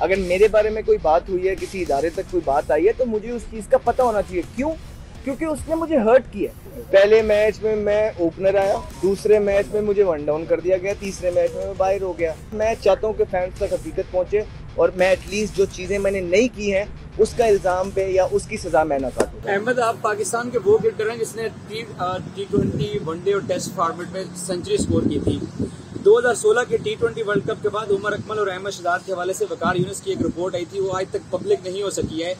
अगर मेरे बारे में कोई बात हुई है, किसी इदारे तक कोई बात आई है, तो मुझे उस चीज़ का पता होना चाहिए। क्यों? क्योंकि उसने मुझे हर्ट किया। पहले मैच में मैं ओपनर आया, दूसरे मैच में मुझे वन डाउन कर दिया गया, तीसरे मैच में मैं बाहर हो गया। मैं चाहता हूँ कि फैंस तक हकीकत पहुँचे और मैं एटलीस्ट जो चीज़ें मैंने नहीं की हैं उसका इल्ज़ाम पे या उसकी सज़ा मैं ना काटूँ। अहमद, आप पाकिस्तान के वो क्रिकेटर हैं जिसने T20 वनडे और टेस्ट फॉर्मेट में सेंचुरी स्कोर की थी। 2016 के T20 वर्ल्ड कप के बाद उमर अकमल और अहमद शहजाद के हवाले से वकार यूनुस की एक रिपोर्ट आई थी, वो आज तक पब्लिक नहीं हो सकी है।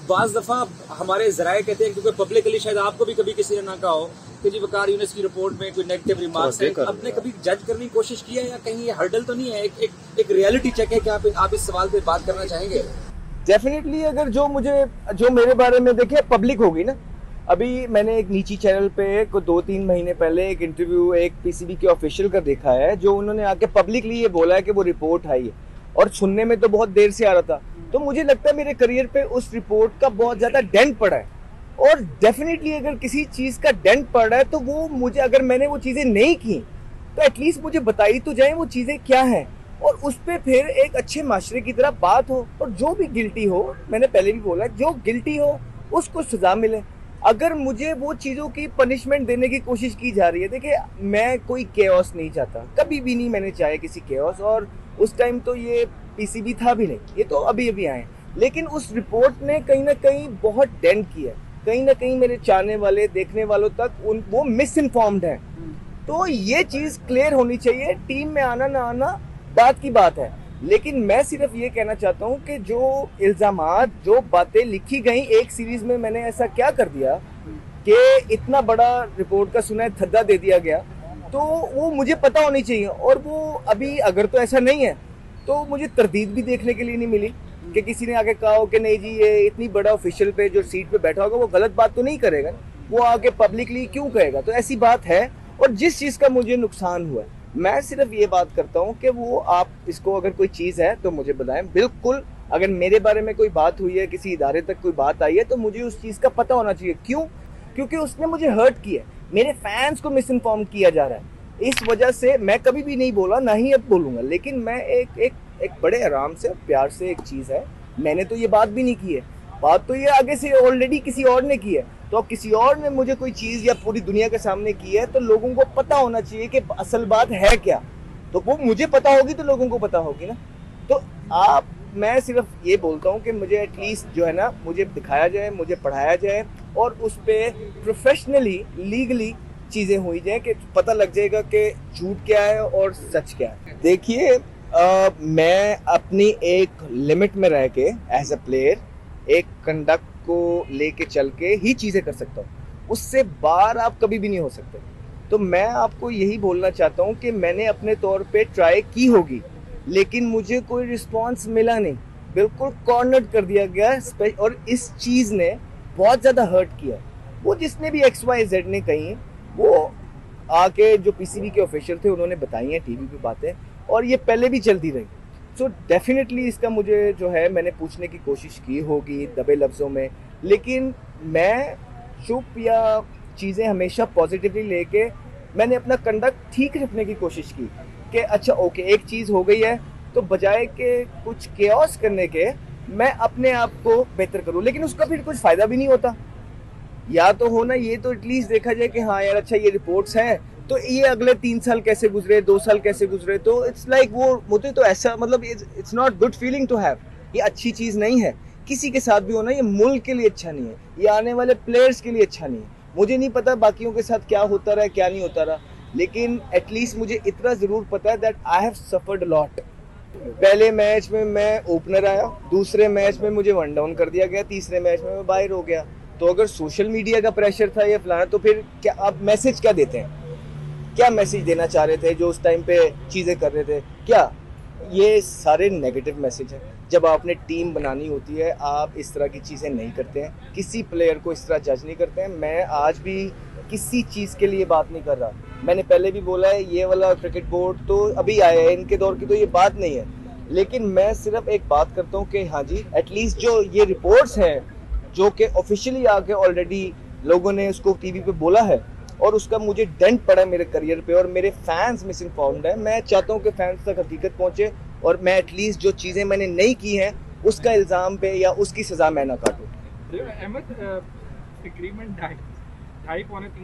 बाज़ दफ़ा हमारे ज़राए कहते हैं, क्योंकि पब्लिकली शायद आपको भी कभी किसी ने ना कहा हो कि जी वकार यूनुस की रिपोर्ट में कोई नेगेटिव रिमार्क्स है, आपने कभी जज करने की कोशिश की है या कहीं ये हर्डल तो नहीं है? एक रियलिटी चेक है कि आप इस सवाल पे बात करना चाहेंगे? डेफिनेटली अगर जो मेरे बारे में देखे पब्लिक होगी ना। अभी मैंने एक नीची चैनल पे को 2-3 महीने पहले एक इंटरव्यू एक पीसीबी के ऑफिशियल का देखा है, जो उन्होंने आके पब्लिकली ये बोला है कि वो रिपोर्ट आई है, और सुनने में तो बहुत देर से आ रहा था। तो मुझे लगता है मेरे करियर पे उस रिपोर्ट का बहुत ज्यादा डेंट पड़ा है, और डेफिनेटली अगर किसी चीज का डेंट पड़ रहा है तो वो मुझे, अगर मैंने वो चीजें नहीं की तो एटलीस्ट मुझे बताई तो जाए वो चीजें क्या हैं, और उस पर फिर एक अच्छे माशरे की तरह बात हो। और जो भी गिल्टी हो, मैंने पहले भी बोला, जो गिल्टी हो उसको सजा मिले। अगर मुझे वो चीज़ों की पनिशमेंट देने की कोशिश की जा रही है, देखिए मैं कोई केओस नहीं चाहता, कभी भी नहीं मैंने चाहे किसी केओस, और उस टाइम तो ये पीसीबी था भी नहीं, ये तो अभी अभी आए। लेकिन उस रिपोर्ट ने कहीं ना कहीं बहुत डेंट किया, कहीं ना कहीं मेरे चाहने वाले देखने वालों तक वो मिस इन्फॉर्म्ड है। तो ये चीज़ क्लियर होनी चाहिए। टीम में आना ना आना बात की बात है, लेकिन मैं सिर्फ ये कहना चाहता हूँ कि जो इल्जामात, जो बातें लिखी गई, एक सीरीज में मैंने ऐसा क्या कर दिया कि इतना बड़ा रिपोर्ट का सुना थद्दा दे दिया गया, तो वो मुझे पता होनी चाहिए। और वो अभी अगर तो ऐसा नहीं है तो मुझे तरदीद भी देखने के लिए नहीं मिली कि किसी ने आके कहा हो कि नहीं जी ये इतनी बड़ा ऑफिशियल पे जो सीट पे बैठा होगा वो गलत बात तो नहीं करेगा, वो आके पब्लिकली क्यों कहेगा। तो ऐसी बात है। और जिस चीज़ का मुझे नुकसान हुआ, मैं सिर्फ ये बात करता हूँ कि वो आप इसको, अगर कोई चीज़ है तो मुझे बताएं। बिल्कुल, अगर मेरे बारे में कोई बात हुई है, किसी इदारे तक कोई बात आई है, तो मुझे उस चीज़ का पता होना चाहिए। क्यों? क्योंकि उसने मुझे हर्ट किया, मेरे फैंस को मिस इन्फॉर्म किया जा रहा है। इस वजह से मैं कभी भी नहीं बोला, ना ही अब बोलूँगा, लेकिन मैं एक बड़े आराम से प्यार से, एक चीज़ है, मैंने तो ये बात भी नहीं की है, बात तो ये आगे से ऑलरेडी किसी और ने की है। तो अब किसी और ने मुझे कोई चीज़ या पूरी दुनिया के सामने की है, तो लोगों को पता होना चाहिए कि असल बात है क्या। तो वो मुझे पता होगी तो लोगों को पता होगी ना। तो मैं सिर्फ ये बोलता हूँ कि मुझे एटलीस्ट जो है ना, मुझे दिखाया जाए, मुझे पढ़ाया जाए, और उस पर प्रोफेशनली, लीगली चीज़ें हुई जाए कि पता लग जाएगा कि झूठ क्या है और सच क्या है। देखिए, मैं अपनी एक लिमिट में रह के एज अ प्लेयर एक कंडक्ट को लेके चल के ही चीज़ें कर सकता हूँ, उससे बाहर आप कभी भी नहीं हो सकते। तो मैं आपको यही बोलना चाहता हूँ कि मैंने अपने तौर पे ट्राई की होगी, लेकिन मुझे कोई रिस्पांस मिला नहीं, बिल्कुल कॉर्नर्ड कर दिया गया। और इस चीज़ ने बहुत ज़्यादा हर्ट किया। वो जिसने भी XYZ ने कही, वो आके जो पीसीबी के ऑफिशियल थे उन्होंने बताई हैं टीवी पे बातें, और ये पहले भी चलती रही। सो डेफिनेटली इसका मुझे जो है, मैंने पूछने की कोशिश की होगी दबे लफ्ज़ों में, लेकिन मैं चुप या चीज़ें हमेशा पॉजिटिवली लेके मैंने अपना कंडक्ट ठीक रखने की कोशिश की कि अच्छा ओके, एक चीज़ हो गई है तो बजाय के कुछ केओस करने के मैं अपने आप को बेहतर करूँ। लेकिन उसका फिर कुछ फ़ायदा भी नहीं होता। या तो होना ये तो एटलीस्ट देखा जाए कि हाँ यार, अच्छा ये रिपोर्ट्स हैं, तो ये अगले 3 साल कैसे गुजरे, 2 साल कैसे गुजरे, तो इट्स लाइक वो मुझे तो ऐसा, मतलब it's not good feeling to have. ये अच्छी चीज़ नहीं है किसी के साथ भी होना, ये मुल्क के लिए अच्छा नहीं है, ये आने वाले प्लेयर्स के लिए अच्छा नहीं है। मुझे नहीं पता बाकियों के साथ क्या होता रहा, क्या नहीं होता रहा, लेकिन एटलीस्ट मुझे इतना ज़रूर पता है that I have suffered lot. पहले मैच में मैं ओपनर आया, दूसरे मैच में मुझे वन डाउन कर दिया गया, तीसरे मैच में मैं बाहर हो गया। तो अगर सोशल मीडिया का प्रेशर था या फलाना, तो फिर क्या आप मैसेज क्या देते हैं, क्या मैसेज देना चाह रहे थे जो उस टाइम पे चीज़ें कर रहे थे? क्या ये सारे नेगेटिव मैसेज हैं। जब आपने टीम बनानी होती है, आप इस तरह की चीज़ें नहीं करते हैं, किसी प्लेयर को इस तरह जज नहीं करते हैं। मैं आज भी किसी चीज़ के लिए बात नहीं कर रहा। मैंने पहले भी बोला है, ये वाला क्रिकेट बोर्ड तो अभी आया है, इनके दौर की तो ये बात नहीं है। लेकिन मैं सिर्फ एक बात करता हूँ कि हाँ जी, एटलीस्ट जो ये रिपोर्ट्स हैं जो कि ऑफिशियली आके ऑलरेडी लोगों ने उसको टीवी पे बोला है, और उसका मुझे डेंट पड़ा है मेरे करियर पे, और मेरे फैंस मिस इन्फॉर्म्ड है। मैं चाहता हूँ कि फैंस तक हकीकत पहुँचे और मैं एटलीस्ट जो चीज़ें मैंने नहीं की हैं उसका इल्ज़ाम पे या उसकी सज़ा मैं ना काटूँ। अहमद, तकरीबन 2.5 पौने 3